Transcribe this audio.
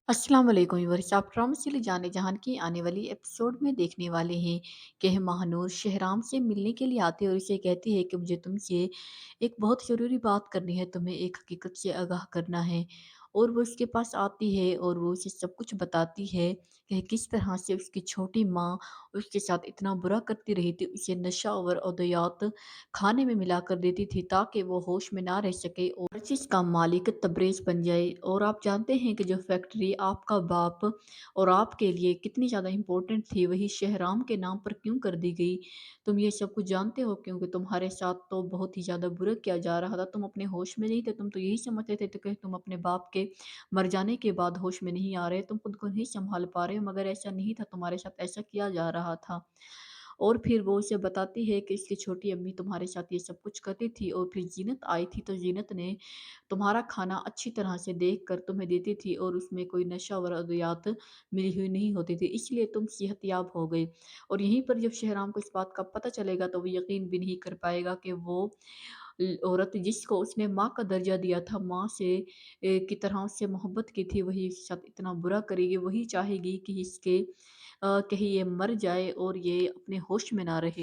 अस्सलाम वालेकुम व्यूअर्स, आप ड्रामा सीरीज जाने जहान की आने वाली एपिसोड में देखने वाले हैं कि महानूर शहराम से मिलने के लिए आती है और उसे कहती है कि मुझे तुमसे एक बहुत ज़रूरी बात करनी है, तुम्हें एक हकीकत से आगाह करना है। और वो उसके पास आती है और वो उसे सब कुछ बताती है कि किस तरह से उसकी छोटी माँ उसके साथ इतना बुरा करती रही थी, उसे नशा और अद्वियात खाने में मिला कर देती थी ताकि वो होश में ना रह सके और हर चीज़ का मालिक तबरेज़ बन जाए। और आप जानते हैं कि जो फैक्ट्री आपका बाप और आपके लिए कितनी ज़्यादा इम्पोर्टेंट थी, वही शहराम के नाम पर क्यों कर दी गई? तुम ये सब कुछ जानते हो क्योंकि तुम्हारे साथ तो बहुत ही ज़्यादा बुरा किया जा रहा था। तुम अपने होश में नहीं थे, तुम तो यही समझते थे तो कि तुम अपने बाप के मर जाने के बाद होश में नहीं आ रहे, तुम खुद को नहीं सँभाल पा रहे हो, मगर ऐसा नहीं था, तुम्हारे साथ ऐसा किया जा रहा था। और फिर वो उसे बताती है कि इसकी छोटी अम्मी तुम्हारे साथ ये सब कुछ करती थी और फिर ज़ीनत आई थी तो ज़ीनत ने तुम्हारा खाना अच्छी तरह से देख कर तुम्हें देती थी और उसमें कोई नशा और अद्वियात मिली हुई नहीं होती थी, इसलिए तुम सेहतयाब हो गई। और यहीं पर जब शहराम को इस बात का पता चलेगा तो वो यकीन भी नहीं कर पाएगा कि वो औरत जिसको उसने माँ का दर्जा दिया था, माँ से की तरह उससे मोहब्बत की थी, वही इसके साथ इतना बुरा करेगी, वही चाहेगी कि कहीं ये मर जाए और ये अपने होश में ना रहे।